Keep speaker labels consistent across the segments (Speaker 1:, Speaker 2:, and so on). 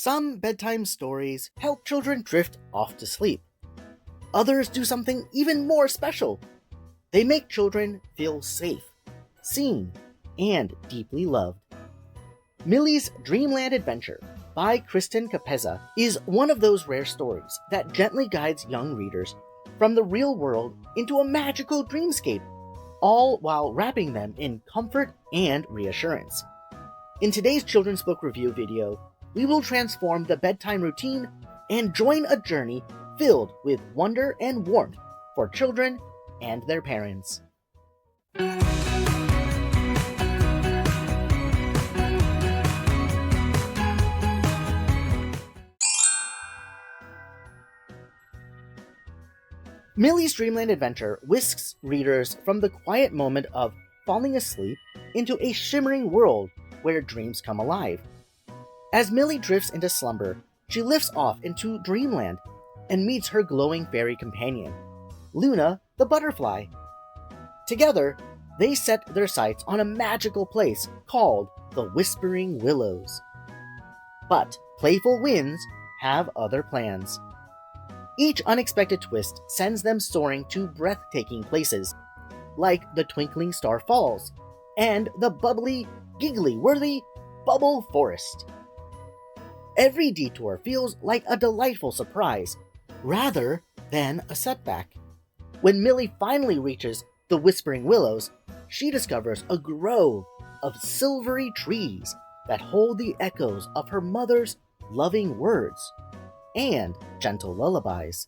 Speaker 1: Some bedtime stories help children drift off to sleep. Others do something even more special. They make children feel safe, seen, and deeply loved. Millie's Dreamland Adventure by Kristen Capezza is one of those rare stories that gently guides young readers from the real world into a magical dreamscape, all while wrapping them in comfort and reassurance. In today's children's book review video, we will transform the bedtime routine and join a journey filled with wonder and warmth for children and their parents. Millie's Dreamland Adventure whisks readers from the quiet moment of falling asleep into a shimmering world where dreams come alive. As Millie drifts into slumber, she lifts off into Dreamland and meets her glowing fairy companion, Luna the butterfly. Together, they set their sights on a magical place called the Whispering Willows. But playful winds have other plans. Each unexpected twist sends them soaring to breathtaking places, like the Twinkling Star Falls and the bubbly, giggly-worthy Bubble Forest. Every detour feels like a delightful surprise, rather than a setback. When Millie finally reaches the Whispering Willows, she discovers a grove of silvery trees that hold the echoes of her mother's loving words and gentle lullabies.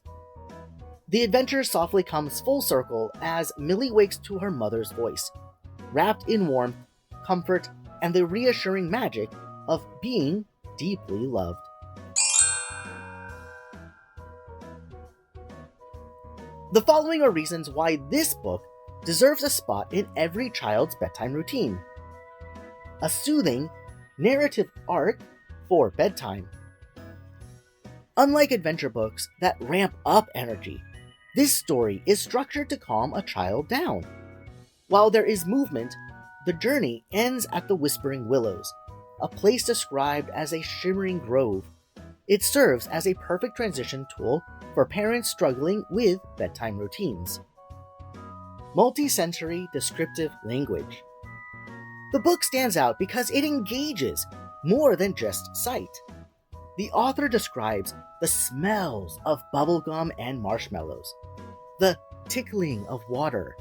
Speaker 1: The adventure softly comes full circle as Millie wakes to her mother's voice, wrapped in warmth, comfort, and the reassuring magic of being deeply loved. The following are reasons why this book deserves a spot in every child's bedtime routine. A soothing, narrative arc for bedtime. Unlike adventure books that ramp up energy, this story is structured to calm a child down. While there is movement, the journey ends at the Whispering Willows, a place described as a shimmering grove. It serves as a perfect transition tool for parents struggling with bedtime routines. Multi-sensory descriptive language. The book stands out because it engages more than just sight. The author describes the smells of bubblegum and marshmallows, the tickling of water,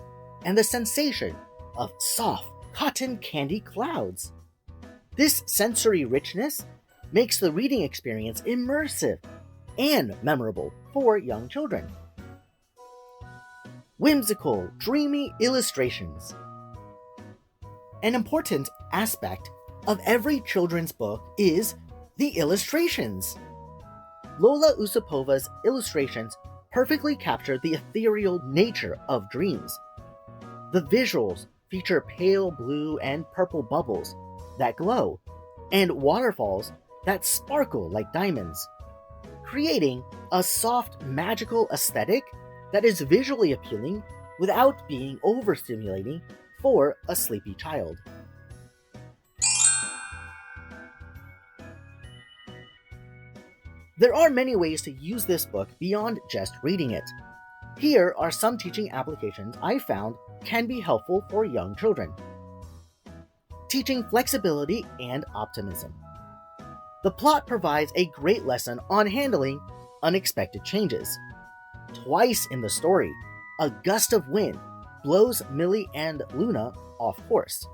Speaker 1: and the sensation of soft cotton candy clouds. This sensory richness makes the reading experience immersive and memorable for young children. Whimsical, dreamy illustrations. An important aspect of every children's book is the illustrations. Lola Usupova's illustrations perfectly capture the ethereal nature of dreams. The visuals feature pale blue and purple bubbles that glow, and waterfalls that sparkle like diamonds, creating a soft, magical aesthetic that is visually appealing without being overstimulating for a sleepy child. There are many ways to use this book beyond just reading it. Here are some teaching applications I found can be helpful for young children. Teaching flexibility and optimism. The plot provides a great lesson on handling unexpected changes. Twice in the story, a gust of wind blows Millie and Luna off course.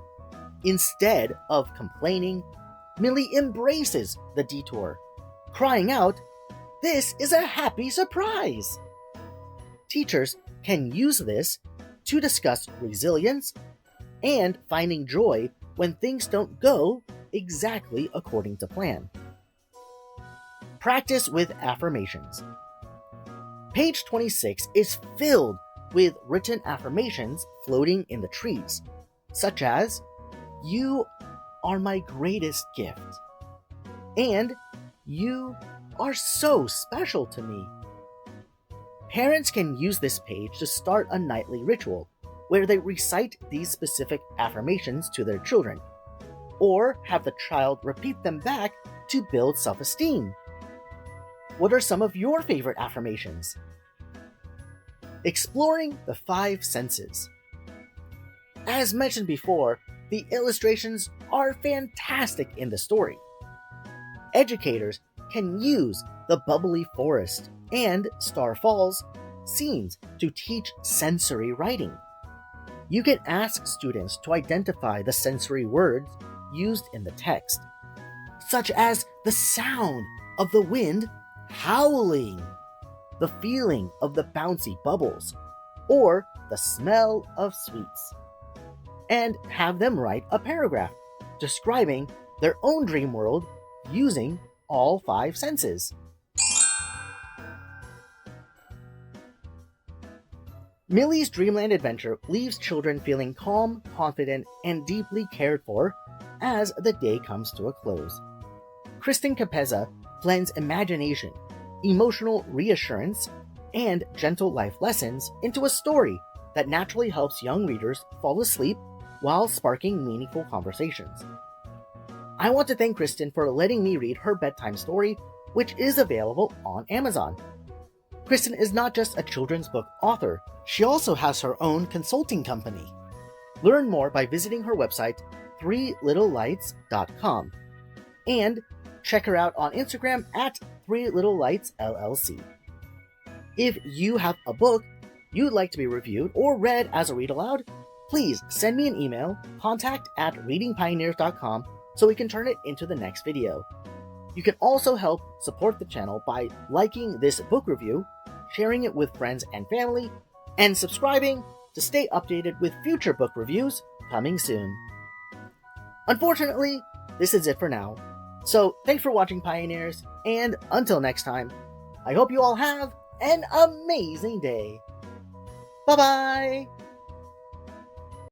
Speaker 1: Instead of complaining, Millie embraces the detour, crying out, "This is a happy surprise!" Teachers can use this to discuss resilience and finding joy when things don't go exactly according to plan. Practice with affirmations. Page 26 is filled with written affirmations floating in the trees, such as, "You are my greatest gift," and "You are so special to me." Parents can use this page to start a nightly ritual where they recite these specific affirmations to their children, or have the child repeat them back to build self-esteem. What are some of your favorite affirmations? Exploring the 5 senses. As mentioned before, the illustrations are fantastic in the story. Educators can use the bubbly forest and Star Falls scenes to teach sensory writing. You can ask students to identify the sensory words used in the text, such as the sound of the wind howling, the feeling of the bouncy bubbles, or the smell of sweets, and have them write a paragraph describing their own dream world using all 5 senses. Millie's Dreamland adventure leaves children feeling calm, confident, and deeply cared for as the day comes to a close. Kristen Capezza blends imagination, emotional reassurance, and gentle life lessons into a story that naturally helps young readers fall asleep while sparking meaningful conversations. I want to thank Kristen for letting me read her bedtime story, which is available on Amazon. Kristen is not just a children's book author, she also has her own consulting company. Learn more by visiting her website, 3littlelights.com, and check her out on Instagram at 3littlelightsllc. If you have a book you'd like to be reviewed or read as a read aloud, please send me an email, contact@readingpioneers.com, so we can turn it into the next video. You can also help support the channel by liking this book review, sharing it with friends and family, and subscribing to stay updated with future book reviews coming soon. Unfortunately, this is it for now. So thanks for watching, Pioneers, and until next time, I hope you all have an amazing day. Bye-bye!